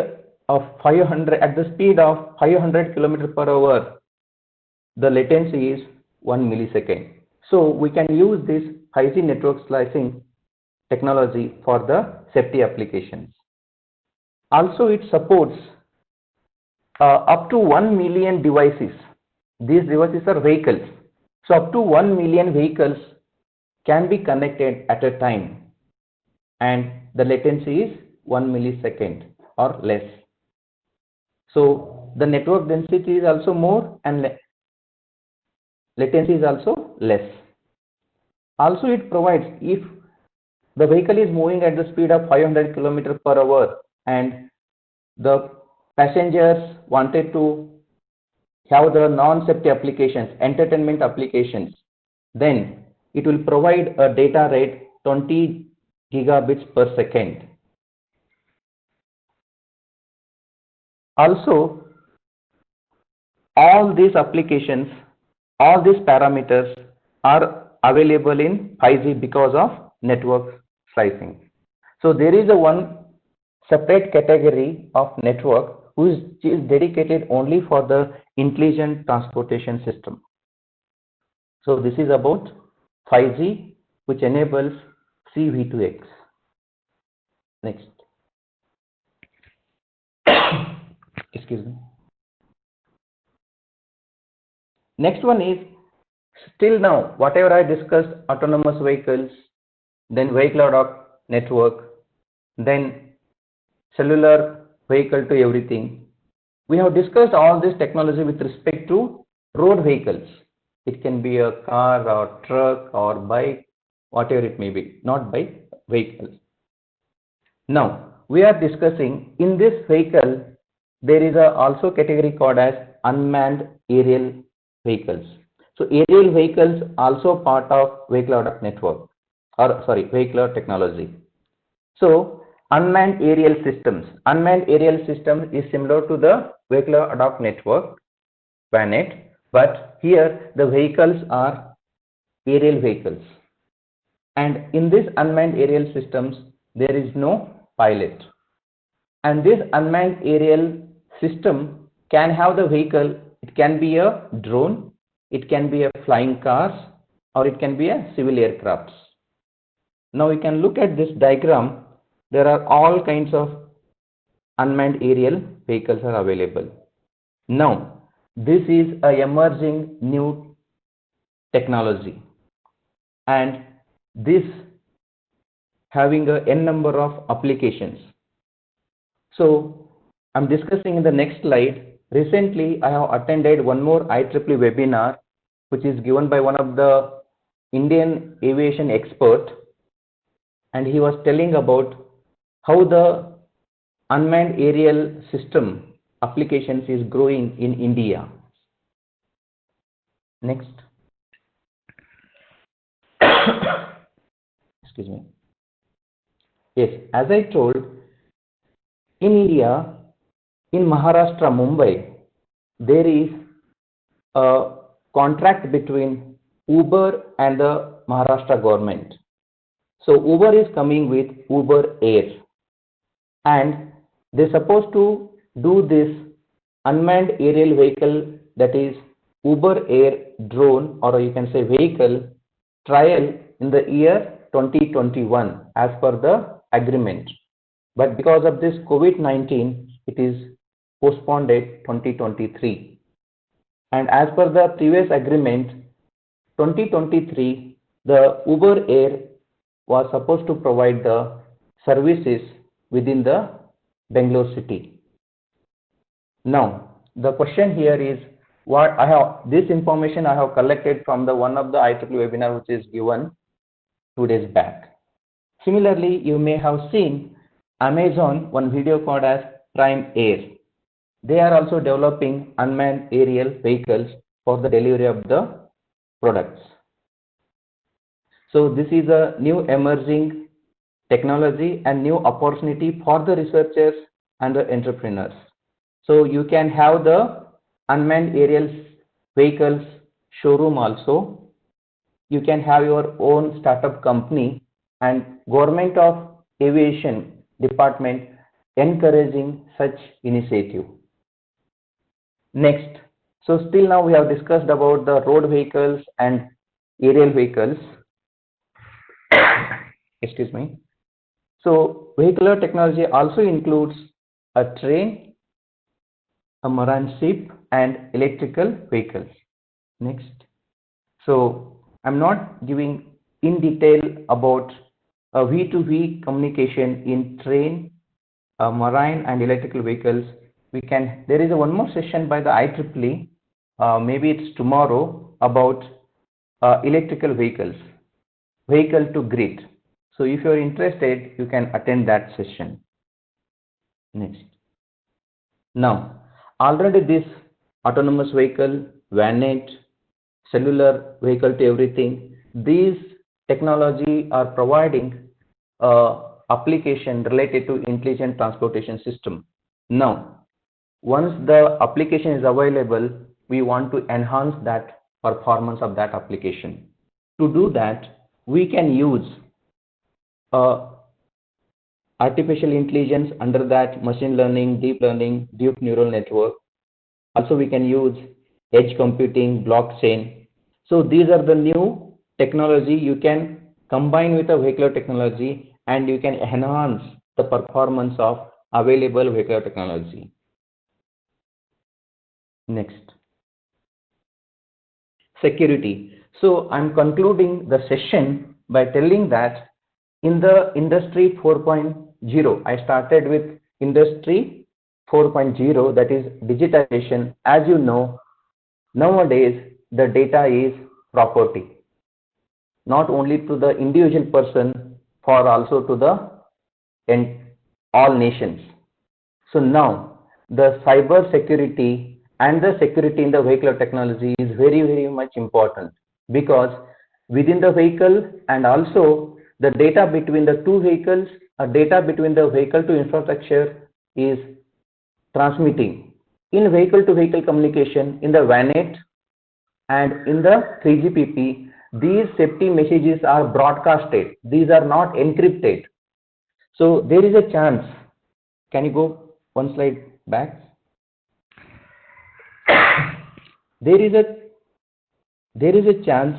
of 500, at the speed of 500 km per hour, the latency is 1 millisecond. So we can use this 5G network slicing technology for the safety applications. Also, it supports up to 1 million devices. These devices are vehicles. So up to 1 million vehicles can be connected at a time, and the latency is 1 millisecond or less. So the network density is also more and latency is also less. Also, it provides, if the vehicle is moving at the speed of 500 km per hour and the passengers wanted to have the non-safety applications, entertainment applications, then it will provide a data rate 20 gigabits per second. Also, all these applications, all these parameters are available in 5G because of network slicing. So there is a one separate category of network which is dedicated only for the intelligent transportation system. So this is about 5G, which enables C-V2X. Next. Excuse me. Next one is, still now, whatever I discussed, autonomous vehicles, then vehicle ad hoc network, then cellular vehicle to everything. We have discussed all this technology with respect to road vehicles. It can be a car or truck or bike, whatever it may be, not bike, vehicles. Now, we are discussing in this vehicle, there is a also category called as unmanned aerial vehicles. So aerial vehicles also part of vehicle ad hoc network, or sorry, vehicular technology. So unmanned aerial systems. Unmanned aerial system is similar to the vehicular ad hoc network, VANET, but here the vehicles are aerial vehicles. And in this unmanned aerial systems, there is no pilot. And this unmanned aerial system can have the vehicle, it can be a drone, it can be a flying cars, or it can be a civil aircrafts. Now we can look at this diagram. There are all kinds of unmanned aerial vehicles are available. Now, this is a emerging new technology, and this having a n number of applications. So I'm discussing in the next slide. Recently, I have attended one more IEEE webinar, which is given by one of the Indian aviation expert, and he was telling about how the unmanned aerial system applications is growing in India. Next. Excuse me. Yes, as I told, in India, in Maharashtra, Mumbai, there is a contract between Uber and the Maharashtra government. So Uber is coming with Uber Air, and they're supposed to do this unmanned aerial vehicle, that is Uber Air drone, or you can say vehicle trial in the year 2021 as per the agreement. But because of this COVID-19, it is postponed at 2023. And as per the previous agreement, 2023, the Uber Air was supposed to provide the services within the Bangalore city. Now, the question here is, what I have, this information I have collected from the one of the IEEE webinar which is given 2 days back. Similarly, you may have seen Amazon one video called as Prime Air. They are also developing unmanned aerial vehicles for the delivery of the products. So this is a new emerging technology and new opportunity for the researchers and the entrepreneurs. So you can have the unmanned aerial vehicles showroom also. You can have your own startup company, and Government of Aviation Department encouraging such initiative. Next, so still now we have discussed about the road vehicles and aerial vehicles. Excuse me. So vehicular technology also includes a train, a marine ship, and electrical vehicles. Next. So I'm not giving in detail about a V2V communication in train, marine, and electrical vehicles. There is one more session by the IEEE, maybe it's tomorrow, about electrical vehicles, vehicle to grid. So if you're interested, you can attend that session. Next. Now, already this autonomous vehicle, VANET, cellular vehicle to everything, these technology are providing application related to intelligent transportation system. Now, once the application is available, we want to enhance that performance of that application. To do that, we can use artificial intelligence, under that machine learning, deep neural network. Also, we can use edge computing, blockchain. So these are the new technology you can combine with a vehicular technology, and you can enhance the performance of available vehicular technology. Next. Security. So I'm concluding the session by telling that in the Industry 4.0, I started with Industry 4.0, that is digitization. As you know, nowadays the data is property, not only to the individual person, for also to the all nations. So now the cyber security and the security in the vehicular technology is very, very much important, because within the vehicle and also the data between the two vehicles, data between the vehicle to infrastructure is transmitting. In vehicle to vehicle communication, in the VANET and in the 3GPP, these safety messages are broadcasted. These are not encrypted. So there is a chance. Can you go one slide back? There is a chance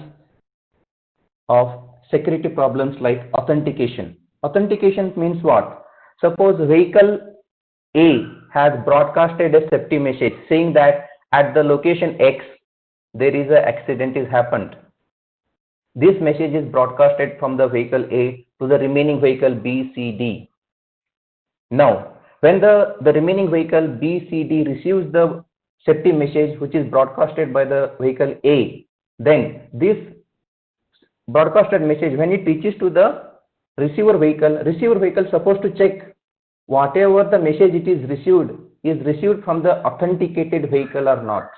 of security problems like authentication. Authentication means what? Suppose vehicle A has broadcasted a safety message saying that at the location X there is an accident is happened. This message is broadcasted from the vehicle A to the remaining vehicle B, C, D. Now, when the remaining vehicle B, C, D receives the safety message which is broadcasted by the vehicle A, then this broadcasted message, when it reaches to the receiver vehicle supposed to check whatever the message it is received from the authenticated vehicle or not.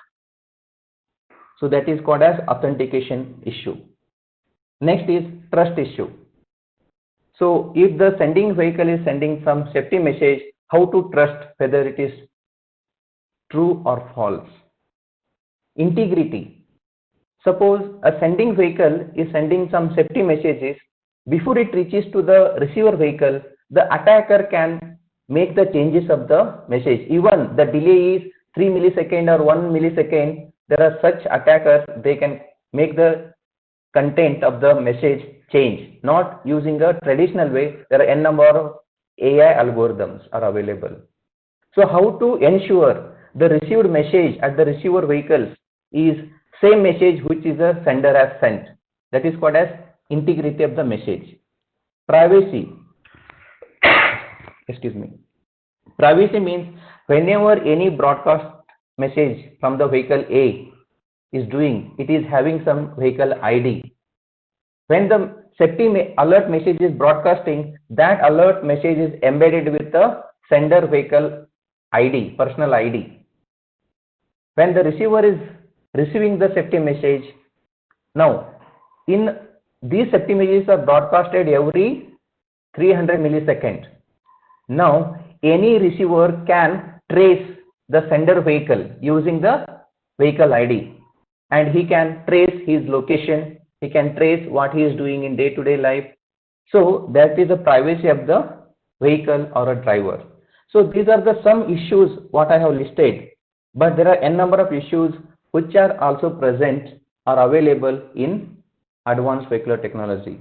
So that is called as authentication issue. Next is trust issue. So if the sending vehicle is sending some safety message, how to trust whether it is true or false? Integrity. Suppose a sending vehicle is sending some safety messages. Before it reaches to the receiver vehicle, the attacker can make the changes of the message. Even the delay is 3 milliseconds or 1 millisecond, there are such attackers, they can make the content of the message change, not using a traditional way. There are n number of AI algorithms are available. So how to ensure the received message at the receiver vehicles is same message which is a sender has sent. That is called as integrity of the message. Privacy. Excuse me. Privacy means whenever any broadcast message from the vehicle A is doing, it is having some vehicle ID. When the safety alert message is broadcasting, that alert message is embedded with the sender vehicle ID, personal ID. When the receiver is receiving the safety message, now in these safety messages are broadcasted every 300 milliseconds. Now any receiver can trace the sender vehicle using the vehicle ID, and he can trace his location, he can trace what he is doing in day-to-day life. So that is the privacy of the vehicle or a driver. So these are the some issues what I have listed, but there are n number of issues which are also present or available in advanced vehicular technology.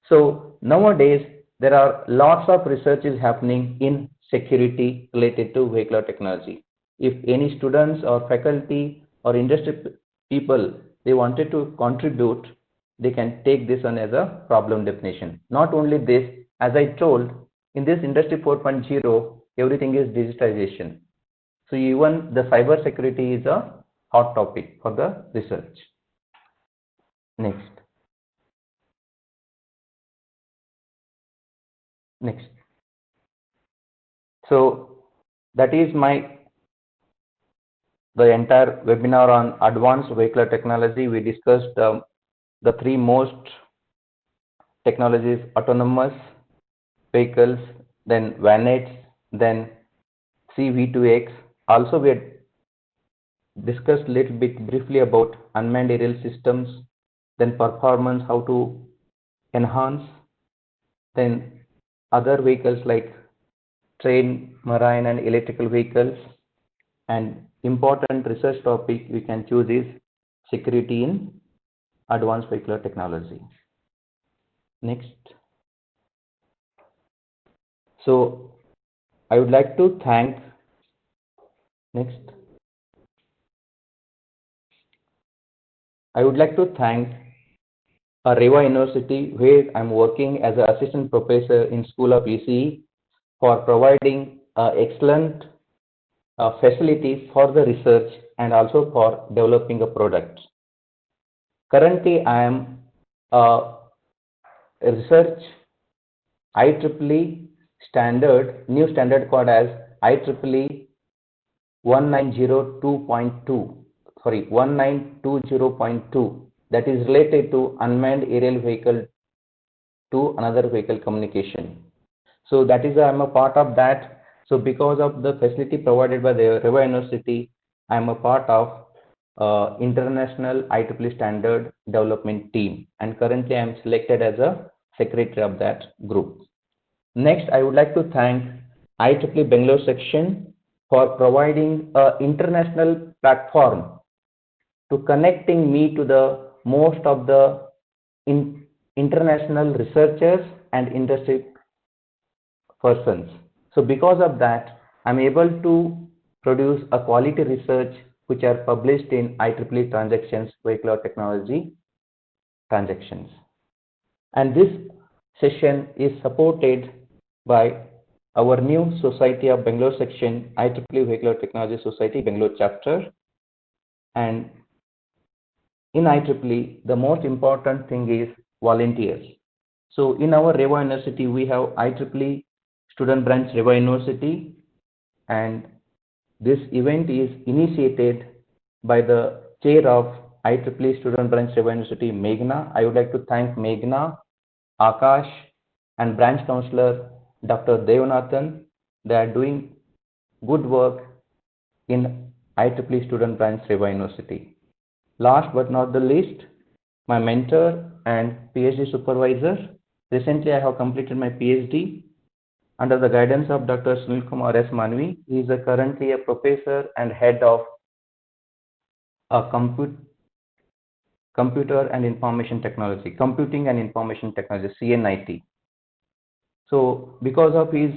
So nowadays there are lots of researches happening in security related to vehicular technology. If any students or faculty or industry people, they wanted to contribute, they can take this on as a problem definition. Not only this, as I told, in this industry 4.0, everything is digitization. So even the cyber security is a hot topic for the research. Next. So that is the entire webinar on advanced vehicular technology. We discussed the three most technologies: autonomous vehicles, then VANETs, then C-V2X. Also, we had discussed a little bit briefly about unmanned aerial systems, then performance, how to enhance, then other vehicles like train, marine, and electrical vehicles. And important research topic we can choose is security in advanced vehicular technology. Next. So I would like to thank Reva University, where I'm working as an assistant professor in School of ECE, for providing excellent facilities for the research and also for developing a product. Currently, I am research IEEE standard, new standard called as IEEE 1920.2, that is related to unmanned aerial vehicle to another vehicle communication. So that is, I am a part of that. So because of the facility provided by the Reva University, I am a part of international IEEE standard development team, and currently I am selected as a secretary of that group. Next, I would like to thank IEEE Bangalore section for providing an international platform to connecting me to the most of the international researchers and industry persons. So because of that, I'm able to produce a quality research which are published in IEEE Transactions, Vehicular Technology Transactions. And this session is supported by our new Society of Bangalore section, IEEE Vehicular Technology Society, Bangalore chapter. And in IEEE, the most important thing is volunteers. So in our Reva University, we have IEEE Student Branch Reva University, and this event is initiated by the chair of IEEE Student Branch Reva University, Meghna. I would like to thank Meghna, Akash, and branch counselor Dr. Devanathan. They are doing good work in IEEE Student Branch Reva University. Last but not the least, my mentor and PhD supervisor. Recently, I have completed my PhD under the guidance of Dr. Sunil Kumar S. Manvi. He is currently a professor and head of Computer and Information Technology, Computing and Information Technology, CNIT. So because of his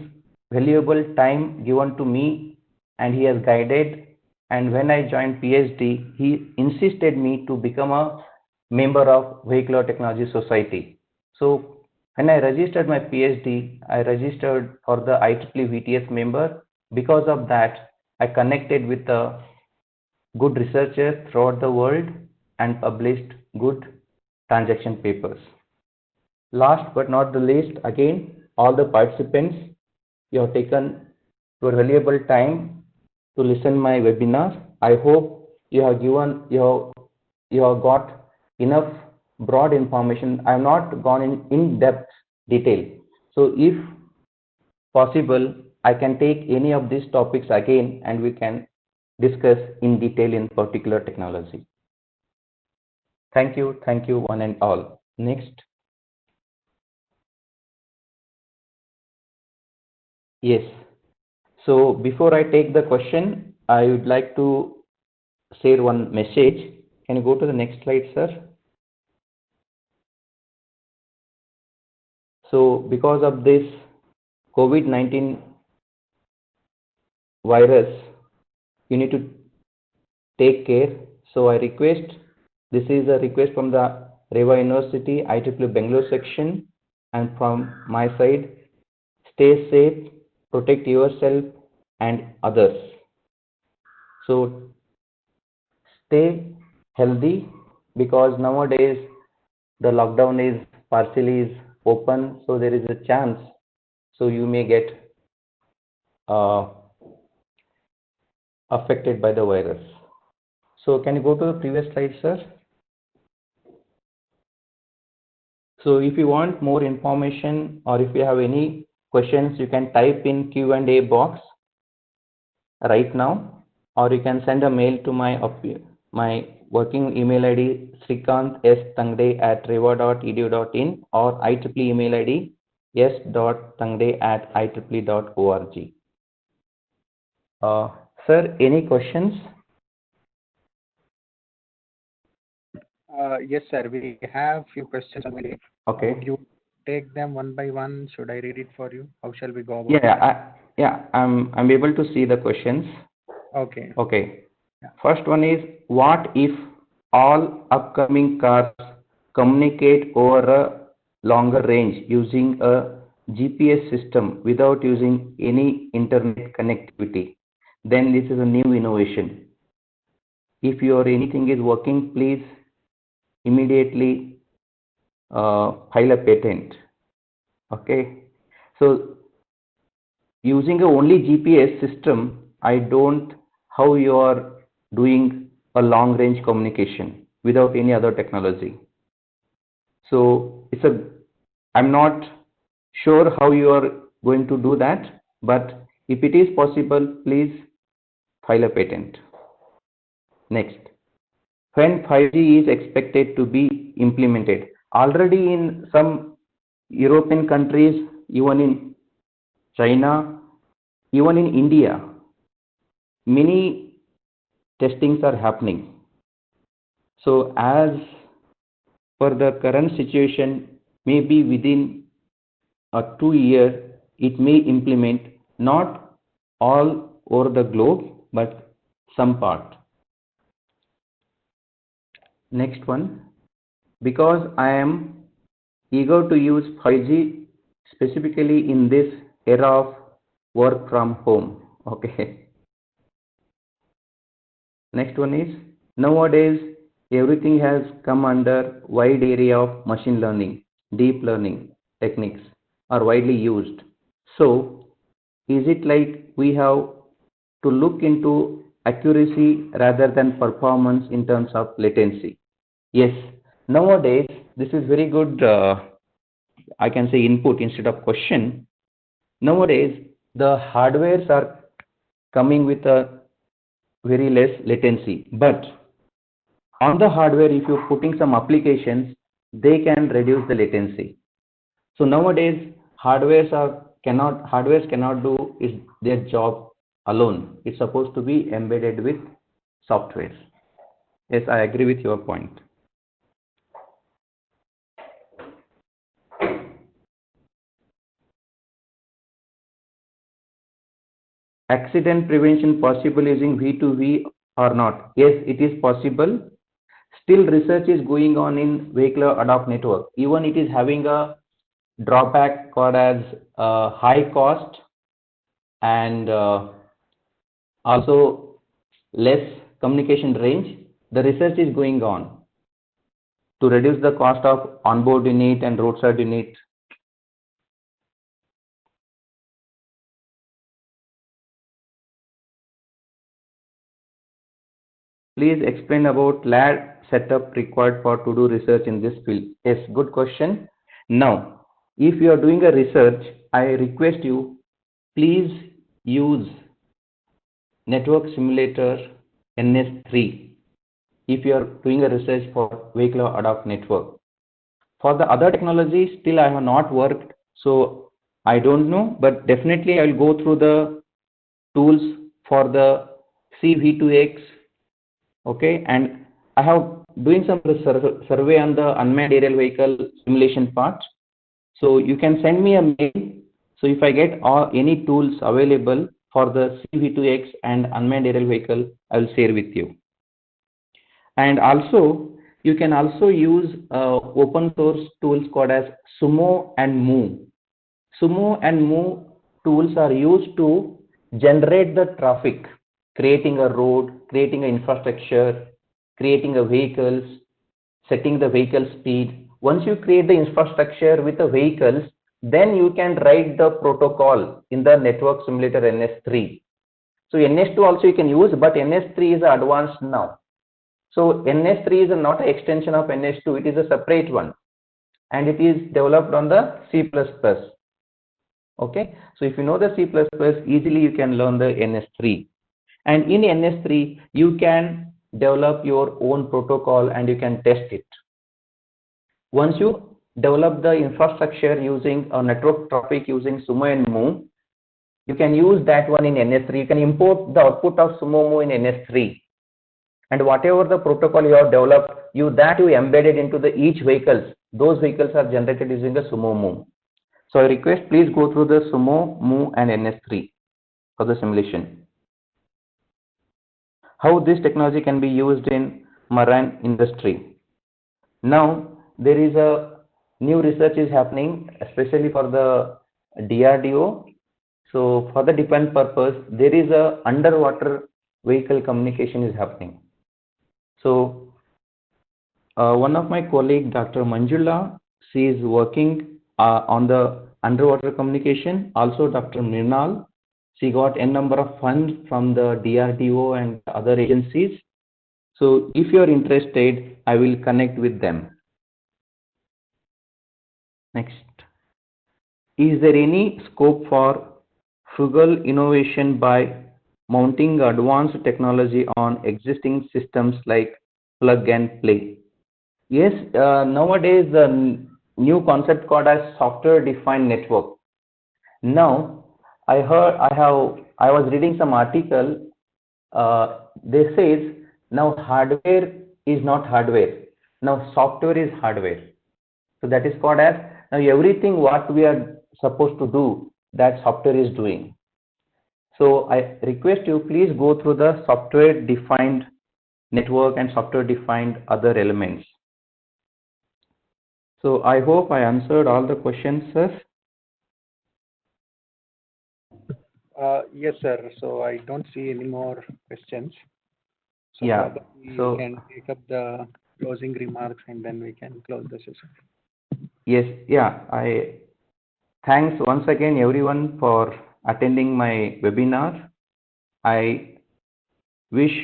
valuable time given to me, and he has guided, and when I joined PhD, he insisted me to become a member of Vehicular Technology Society. So when I registered my PhD, I registered for the IEEE VTS member. Because of that, I connected with a good researcher throughout the world and published good transaction papers. Last but not the least, again, all the participants, you have taken your valuable time to listen my webinar. I hope you have got enough broad information. I have not gone in depth detail. So if possible, I can take any of these topics again and we can discuss in detail in particular technology. Thank you one and all. Next. Yes. So before I take the question, I would like to share one message. Can you go to the next slide, sir? So because of this COVID-19 virus, you need to take care. So I request, this is a request from the Reva University IEEE Bangalore section, and from my side, stay safe, protect yourself and others. So stay healthy, because nowadays the lockdown is partially open, so there is a chance so you may get affected by the virus. So can you go to the previous slide, sir? So if you want more information or if you have any questions, you can type in Q&A box right now, or you can send a mail to my working email ID srikanth.s.tangde@reva.edu.in or IEEE email ID s.tangde@ieee.org. Sir, any questions? Yes, sir. We have few questions already. Okay. Would you take them one by one? Should I read it for you? How shall we go about it? I'm able to see the questions. Okay. Okay. Yeah. First one is, what if all upcoming cars communicate over a longer range using a GPS system without using any internet connectivity? Then this is a new innovation. If your anything is working, please immediately file a patent. Okay. So using a only GPS system, I don't how you are doing a long range communication without any other technology. So I'm not sure how you are going to do that, but if it is possible, please file a patent. Next, when 5G is expected to be implemented? Already in some European countries, even in China, even in India, many testings are happening. So as per the current situation, maybe within a 2 year, it may implement, not all over the globe, but some part. Next one, because I am eager to use 5G specifically in this era of work from home. Okay. Next one is, nowadays everything has come under wide area of machine learning, deep learning techniques are widely used. So is it like we have to look into accuracy rather than performance in terms of latency? Yes, nowadays this is very good, I can say input instead of question. Nowadays the hardwares are coming with a very less latency, but on the hardware, if you're putting some applications, they can reduce the latency. So nowadays hardwares cannot do their job alone. It's supposed to be embedded with softwares. Yes, I agree with your point. Accident prevention possible using V2V or not? Yes, it is possible. Still research is going on in vehicular ad hoc network. Even it is having a drawback called as high cost and also less communication range. The research is going on to reduce the cost of onboard unit and roadside unit. Please explain about lab setup required for to do research in this field. Yes, good question. Now, if you are doing a research, I request you, please use Network Simulator NS3 if you are doing a research for vehicular ad hoc network. For the other technology, still I have not worked, so I don't know, but definitely I will go through the tools for the CV2X. Okay, and I have doing some survey on the unmanned aerial vehicle simulation part. So you can send me a mail. So if I get any tools available for the CV2X and unmanned aerial vehicle, I will share with you. And also, you can also use open source tools called as Sumo and Moo. Sumo and Moo tools are used to generate the traffic, creating a road, creating an infrastructure, creating a vehicles, setting the vehicle speed. Once you create the infrastructure with the vehicles, then you can write the protocol in the Network Simulator NS3. So NS2 also you can use, but NS3 is advanced now. So NS3 is not an extension of NS2, it is a separate one, and it is developed on the C++. Okay, so if you know the C++, easily you can learn the NS3. And in NS3, you can develop your own protocol and you can test it. Once you develop the infrastructure using a network traffic using Sumo and Moo, you can use that one in NS3. You can import the output of Sumo Moo in NS3. And whatever the protocol you have developed, you embed it into the each vehicles. Those vehicles are generated using the Sumo Moo. So I request please go through the Sumo, Moo and NS3 for the simulation. How this technology can be used in marine industry. Now there is a new research is happening, especially for the DRDO. So for the defense purpose, there is a underwater vehicle communication is happening. So one of my colleague, Dr. Manjula, she is working on the underwater communication. Also Dr. Mrinal, she got n number of funds from the DRDO and other agencies. So if you are interested, I will connect with them. Next. Is there any scope for frugal innovation by mounting advanced technology on existing systems like plug and play? Yes, nowadays the new concept called as software defined network. Now I was reading some article, they says now hardware is not hardware, now software is hardware. So that is called as, now everything what we are supposed to do, that software is doing. So I request you please go through the software defined network and software defined other elements. So I hope I answered all the questions, sir. Yes, sir. So I don't see any more questions. So Yeah. probably So you can take up the closing remarks and then we can close the session. yes, yeah. I thanks once again everyone for attending my webinar. I wish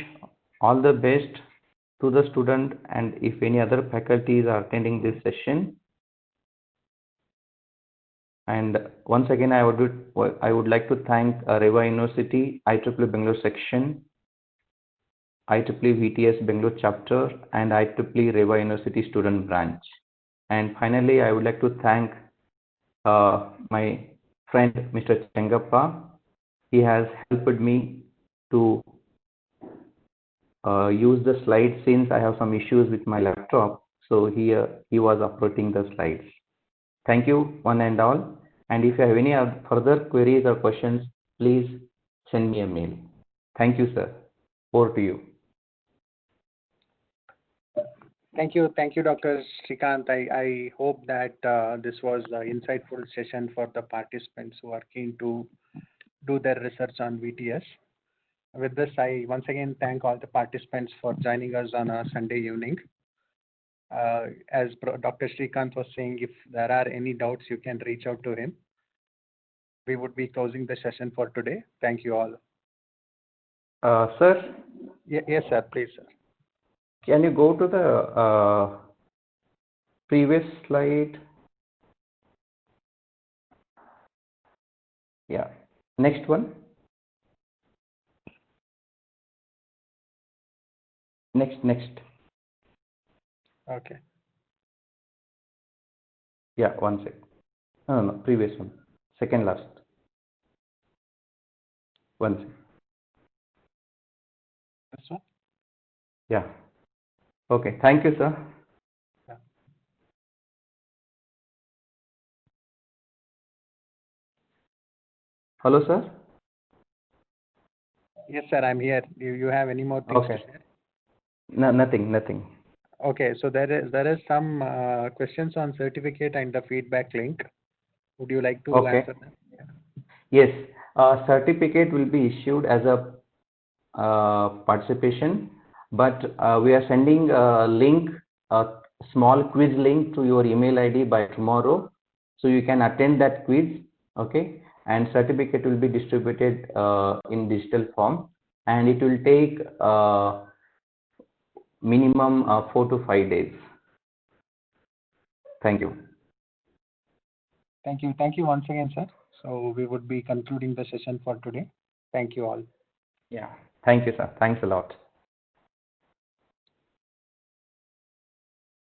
all the best to the student, and if any other faculties are attending this session. And once again, I would like to thank Reva University, IEEE Bangalore section, IEEE VTS Bangalore chapter, and IEEE Reva University student branch. And finally, I would like to thank my friend Mr. Chengappa. He has helped me to use the slides since I have some issues with my laptop. So he was uploading the slides. Thank you one and all. And if you have any further queries or questions, please send me a mail. Thank you, sir. Over to you. Thank you, Dr. Srikanth. I hope that this was an insightful session for the participants who are keen to do their research on VTS. With this, I once again thank all the participants for joining us on a Sunday evening. As Dr. Srikanth was saying, if there are any doubts, you can reach out to him. We would be closing the session for today. Thank you all. Sir, Yes, sir. Please, sir. can you go to the previous slide? Yeah. Next one. Next. Okay. Yeah, one sec. No, previous one. Second last. One sec. This one? Yeah. Okay. Thank you, sir. Yeah. Hello, sir. Yes, sir. I'm here. Do you have any more things to Okay. share? No, nothing. Okay. So there is some questions on certificate and the feedback link. Would you like to Okay. answer them? Yeah. Yes. Certificate will be issued as a participation, but we are sending a link, a small quiz link to your email ID by tomorrow, so you can attend that quiz. Okay, and certificate will be distributed in digital form, and it will take minimum 4 to 5 days. Thank you. Thank you. Thank you once again, sir. So we would be concluding the session for today. Thank you all. Yeah. Thank you, sir. Thanks a lot.